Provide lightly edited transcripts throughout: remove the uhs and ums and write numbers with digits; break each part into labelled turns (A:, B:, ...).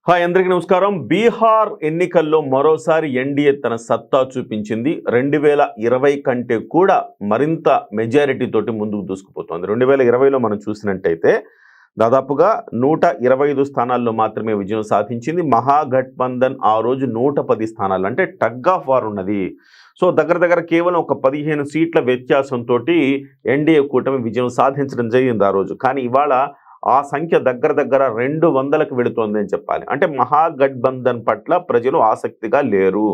A: Hi అందరికీ నమస్కారం. బీహార్ ఎన్నికల్లో మరోసారి ఎన్డీఏ తన సత్తా చూపించింది. 2020 కంటే కూడా మరింత మెజారిటీ తోటి ముందుకు దూసుకుపోతోంది. 2020లో మనం చూసినట్టయితే దాదాపుగా 125 స్థానాల్లో మాత్రమే విజయం సాధించింది. మహాగఠబంధన్ ఆ రోజు 110 స్థానాలు, అంటే టగ్ ఆఫ్ వార్ ఉన్నది. సో దగ్గర కేవలం ఒక 15 సీట్ల వ్యత్యాసంతో ఎన్డీఏ కూటమి విజయం సాధించడం జరిగింది ఆ రోజు. కానీ ఇవాళ ఆ సంఖ్య దగ్గర 200కు వెళుతోంది అని చెప్పాలి. అంటే మహాగఠబంధన్ పట్ల ప్రజలు ఆసక్తిగా లేరు.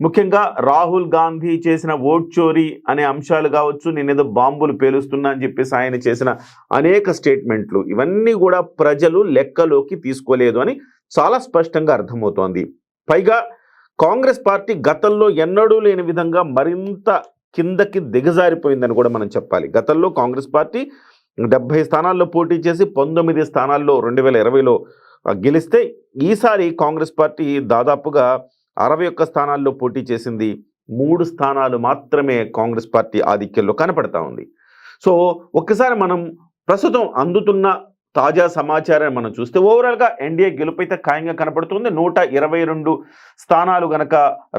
A: ముఖ్యంగా రాహుల్ గాంధీ చేసిన ఓట్ చోరీ అనే అంశాలు కావచ్చు, నేనేదో బాంబులు పేలుస్తున్నా అని చెప్పేసి ఆయన చేసిన అనేక స్టేట్మెంట్లు, ఇవన్నీ కూడా ప్రజలు లెక్కలోకి తీసుకోలేదు అని చాలా స్పష్టంగా అర్థమవుతోంది. పైగా కాంగ్రెస్ పార్టీ గతంలో ఎన్నడూ లేని విధంగా మరింత కిందకి దిగజారిపోయిందని కూడా మనం చెప్పాలి. గతంలో కాంగ్రెస్ పార్టీ 70 స్థానాల్లో పోటీ చేసి 19 స్థానాల్లో 2020లో గెలిస్తే, ఈసారి కాంగ్రెస్ పార్టీ దాదాపుగా 61 స్థానాల్లో పోటీ చేసింది. 3 స్థానాలు మాత్రమే కాంగ్రెస్ పార్టీ ఆధిక్యంలో కనపడతా ఉంది. సో ఒక్కసారి మనం ప్రస్తుతం అందుతున్న తాజా సమాచారాన్ని మనం చూస్తే ఓవరాల్గా ఎన్డీఏ గెలుపైతే ఖాయంగా కనపడుతుంది. 122 స్థానాలు గనక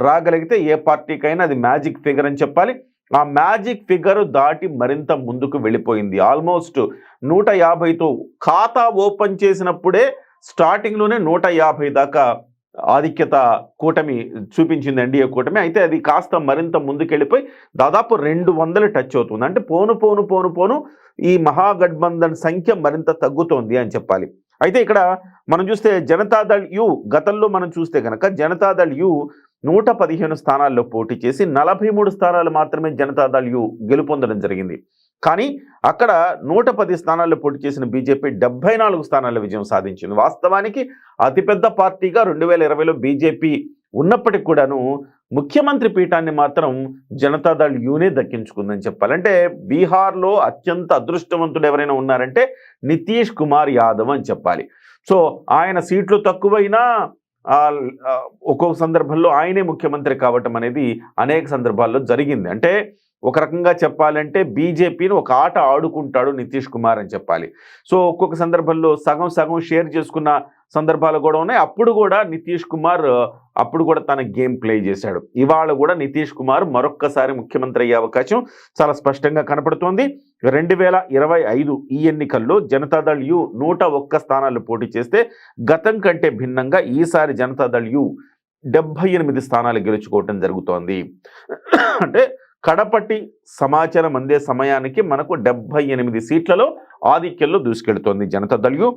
A: రాగలిగితే ఏ పార్టీకైనా అది మ్యాజిక్ ఫిగర్ అని చెప్పాలి. ఆ మ్యాజిక్ ఫిగర్ దాటి మరింత ముందుకు వెళ్ళిపోయింది. ఆల్మోస్ట్ 150తో ఖాతా ఓపెన్ చేసినప్పుడే స్టార్టింగ్లోనే 150 దాకా ఆధిక్యత కూటమి చూపించింది, ఎన్డీఏ కూటమి. అయితే అది కాస్త మరింత ముందుకెళ్ళిపోయి దాదాపు 200 టచ్ అవుతుంది. అంటే పోను ఈ మహాగఠబంధన్ సంఖ్య మరింత తగ్గుతోంది అని చెప్పాలి. అయితే ఇక్కడ మనం చూస్తే జనతాదళ్ యు, గతంలో మనం చూస్తే కనుక జనతాదళ్ యు 115 స్థానాల్లో పోటీ చేసి 43 స్థానాలు మాత్రమే జనతాదళ్ యు గెలుపొందడం జరిగింది. కానీ అక్కడ 110 స్థానాల్లో పోటీ చేసిన బీజేపీ 74 స్థానాల్లో విజయం సాధించింది. వాస్తవానికి అతిపెద్ద పార్టీగా 2020లో బీజేపీ ఉన్నప్పటికీ కూడాను ముఖ్యమంత్రి పీఠాన్ని మాత్రం జనతాదళ్ యునే దక్కించుకుందని చెప్పాలి. అంటే బీహార్లో అత్యంత అదృష్టవంతుడు ఎవరైనా ఉన్నారంటే నితీష్ కుమార్ యాదవ్ అని చెప్పాలి. సో ఆయన సీట్లు తక్కువైనా ఒక్కొక్క సందర్భంలో ఆయనే ముఖ్యమంత్రి కావటం అనేది అనేక సందర్భాల్లో జరిగింది. అంటే ఒక రకంగా చెప్పాలంటే బీజేపీని ఒక ఆట ఆడుకుంటాడు నితీష్ కుమార్ అని చెప్పాలి. సో ఒక్కొక్క సందర్భంలో సగం షేర్ చేసుకున్న సందర్భాలు కూడా ఉన్నాయి. అప్పుడు కూడా నితీష్ కుమార్ తన గేమ్ ప్లే చేశాడు. ఇవాళ కూడా నితీష్ కుమార్ మరొక్కసారి ముఖ్యమంత్రి అయ్యే అవకాశం చాలా స్పష్టంగా కనపడుతోంది. 2025 ఈ ఎన్నికల్లో జనతాదళ్ యు 101 స్థానాల్లో పోటీ చేస్తే గతం కంటే భిన్నంగా ఈసారి జనతాదళ్ యు 78 స్థానాలు గెలుచుకోవటం జరుగుతోంది. అంటే కడపటి సమాచారం అందే సమయానికి మనకు 78 సీట్లలో ఆధిక్యంలో దూసుకెళ్తోంది జనతాదళ్ యు.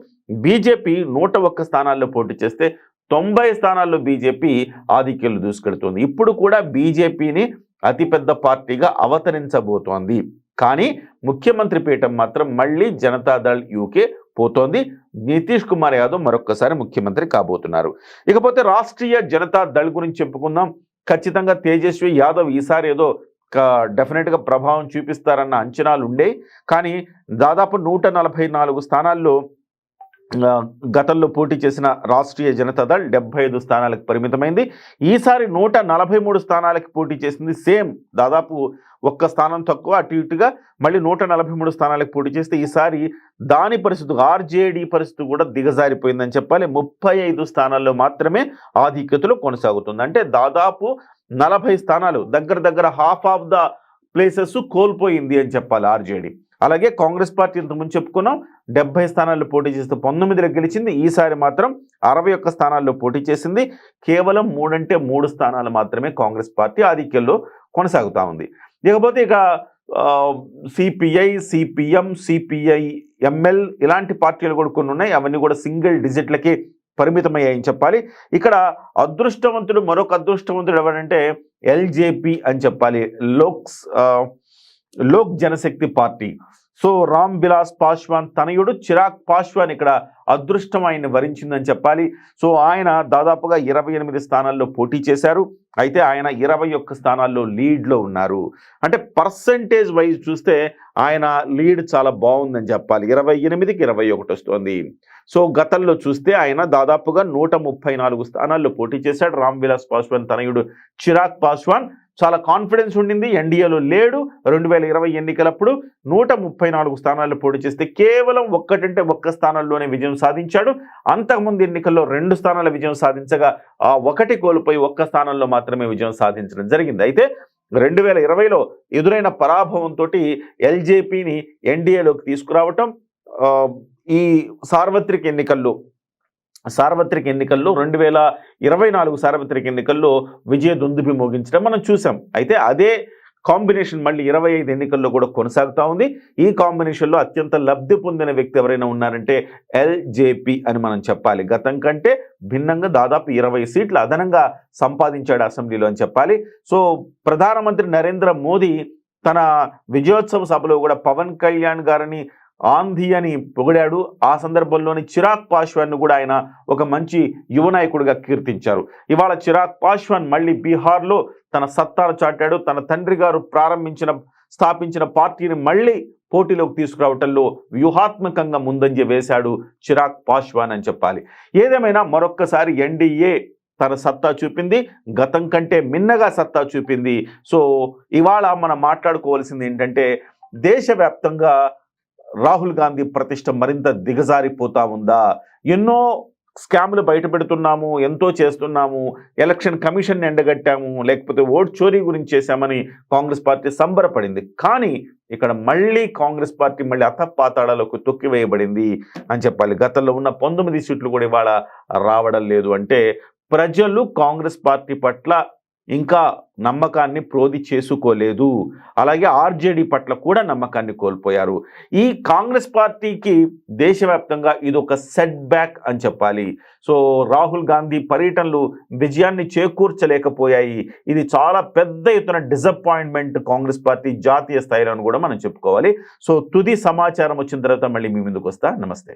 A: బీజేపీ 101 స్థానాల్లో పోటీ చేస్తే 90 స్థానాల్లో బీజేపీ ఆధిక్యంలో దూసుకెళ్తోంది. ఇప్పుడు కూడా బీజేపీని అతిపెద్ద పార్టీగా అవతరించబోతోంది. కానీ ముఖ్యమంత్రి పీఠం మాత్రం మళ్ళీ జనతాదళ్ యుకే పోతోంది. నితీష్ కుమార్ యాదవ్ మరొక్కసారి ముఖ్యమంత్రి కాబోతున్నారు. ఇకపోతే రాష్ట్రీయ జనతాదళ్ గురించి చెప్పుకుందాం. ఖచ్చితంగా తేజస్వి యాదవ్ ఈసారి ఏదో డెఫినెట్గా ప్రభావం చూపిస్తారన్న అంచనాలు ఉండే. కానీ దాదాపు 144 స్థానాల్లో గతంలో పోటీ చేసిన రాష్ట్రీయ జనతాదళ్ 75 స్థానాలకు పరిమితమైంది. ఈసారి 143 స్థానాలకు పోటీ చేసింది. సేమ్ దాదాపు ఒక్క స్థానం తక్కువ, అటు ఇటుగా మళ్ళీ 143 స్థానాలకు పోటీ చేస్తే ఈసారి దాని పరిస్థితి, ఆర్జేడీ పరిస్థితి కూడా దిగజారిపోయిందని చెప్పాలి. 35 స్థానాల్లో మాత్రమే ఆధిక్యతలో కొనసాగుతుంది. అంటే దాదాపు 40 స్థానాలు, దగ్గర హాఫ్ ఆఫ్ ద ప్లేసెస్ కోల్పోయింది అని చెప్పాలి ఆర్జేడీ. అలాగే కాంగ్రెస్ పార్టీ ఇంతకుముందు చెప్పుకున్నాం 70 స్థానాల్లో పోటీ చేస్తే 19లో గెలిచింది. ఈసారి మాత్రం 61 స్థానాల్లో పోటీ చేసింది. కేవలం 3 స్థానాలు మాత్రమే కాంగ్రెస్ పార్టీ ఆధిక్యంలో కొనసాగుతూ ఉంది. ఇకపోతే ఇక సిపిఐ, సిపిఎం, సిపిఐ ఎంఎల్ ఇలాంటి పార్టీలు కూడా కొన్ని ఉన్నాయి. అవన్నీ కూడా సింగిల్ డిజిట్లకి పరిమితమయ్యాయని చెప్పాలి. ఇక్కడ మరొక అదృష్టవంతుడు ఎవరంటే ఎల్జేపీ అని చెప్పాలి, లోక్ జనశక్తి పార్టీ. సో రామ్ విలాస్ పాస్వాన్ తనయుడు చిరాగ్ పాస్వాన్ ఇక్కడ అదృష్టం ఆయన్ని వరించిందని చెప్పాలి. సో ఆయన దాదాపుగా 28 స్థానాల్లో పోటీ చేశారు. అయితే ఆయన 21 స్థానాల్లో లీడ్లో ఉన్నారు. అంటే పర్సంటేజ్ వైజ్ చూస్తే ఆయన లీడ్ చాలా బాగుందని చెప్పాలి. 28కి 21 వస్తుంది. సో గతంలో చూస్తే ఆయన దాదాపుగా 134 స్థానాల్లో పోటీ చేశాడు. రామ్ విలాస్ పాస్వాన్ తనయుడు చిరాగ్ పాస్వాన్ చాలా కాన్ఫిడెన్స్ ఉండింది, ఎన్డీఏలో లేడు. 2020 ఎన్నికలప్పుడు 134 స్థానాల్లో పోటీ చేస్తే కేవలం ఒక్క స్థానంలోనే విజయం సాధించాడు. అంతకుముందు ఎన్నికల్లో 2 స్థానాల విజయం సాధించగా ఆ ఒకటి కోల్పోయి ఒక్క స్థానంలో మాత్రమే విజయం సాధించడం జరిగింది. అయితే 2020లో ఎదురైన పరాభవంతో ఎల్జేపీని ఎన్డీఏలోకి తీసుకురావటం, ఈ సార్వత్రిక ఎన్నికల్లో 2024 సార్వత్రిక ఎన్నికల్లో విజయ దుందుబి మోగించడం మనం చూసాం. అయితే అదే కాంబినేషన్ మళ్ళీ 25 ఎన్నికల్లో కూడా కొనసాగుతూ ఉంది. ఈ కాంబినేషన్లో అత్యంత లబ్ధి పొందిన వ్యక్తి ఎవరైనా ఉన్నారంటే ఎల్జేపీ అని మనం చెప్పాలి. గతం కంటే భిన్నంగా దాదాపు 20 సీట్లు అదనంగా సంపాదించాడు అసెంబ్లీలో అని చెప్పాలి. సో ప్రధానమంత్రి నరేంద్ర మోదీ తన విజయోత్సవ సభలో కూడా పవన్ కళ్యాణ్ గారిని ఆంధీ అని పొగిడాడు. ఆ సందర్భంలోని చిరాగ్ పాస్వాన్ను కూడా ఆయన ఒక మంచి యువ నాయకుడిగా కీర్తించారు. ఇవాళ చిరాగ్ పాస్వాన్ మళ్ళీ బీహార్లో తన సత్తాను చాటాడు. తన తండ్రి గారు స్థాపించిన పార్టీని మళ్ళీ పోటీలోకి తీసుకురావటంలో వ్యూహాత్మకంగా ముందంజ వేశాడు చిరాగ్ పాస్వాన్ అని చెప్పాలి. ఏదేమైనా మరొక్కసారి ఎన్డీఏ తన సత్తా చూపింది, గతం కంటే మిన్నగా సత్తా చూపింది. సో ఇవాళ మనం మాట్లాడుకోవాల్సింది ఏంటంటే, దేశవ్యాప్తంగా రాహుల్ గాంధీ ప్రతిష్ట మరింత దిగజారిపోతా ఉందా? ఎన్నో స్కామ్లు బయట పెడుతున్నాము, ఎంతో చేస్తున్నాము, ఎలక్షన్ కమిషన్ ఎండగట్టాము, లేకపోతే ఓట్ చోరీ గురించి చేశామని కాంగ్రెస్ పార్టీ సంబరపడింది. కానీ ఇక్కడ మళ్ళీ కాంగ్రెస్ పార్టీ మళ్ళీ అతపాతాళాలకు తొక్కివేయబడింది అని చెప్పాలి. గతంలో ఉన్న 19 సీట్లు కూడా ఇవాళ రావడం లేదు. అంటే ప్రజలు కాంగ్రెస్ పార్టీ పట్ల ఇంకా నమ్మకాన్ని ప్రోది చేసుకోలేదు. అలాగే ఆర్జేడీ పట్ల కూడా నమ్మకాన్ని కోల్పోయారు. ఈ కాంగ్రెస్ పార్టీకి దేశవ్యాప్తంగా ఇది ఒక సెట్ బ్యాక్ అని చెప్పాలి. సో రాహుల్ గాంధీ పర్యటనలు విజయాన్ని చేకూర్చలేకపోయాయి. ఇది చాలా పెద్ద ఎత్తున డిసప్పాయింట్మెంట్ కాంగ్రెస్ పార్టీ జాతీయ స్థాయిలో కూడా మనం చెప్పుకోవాలి. సో తుది సమాచారం వచ్చిన తర్వాత మళ్ళీ మీ ముందుకు వస్తా. నమస్తే.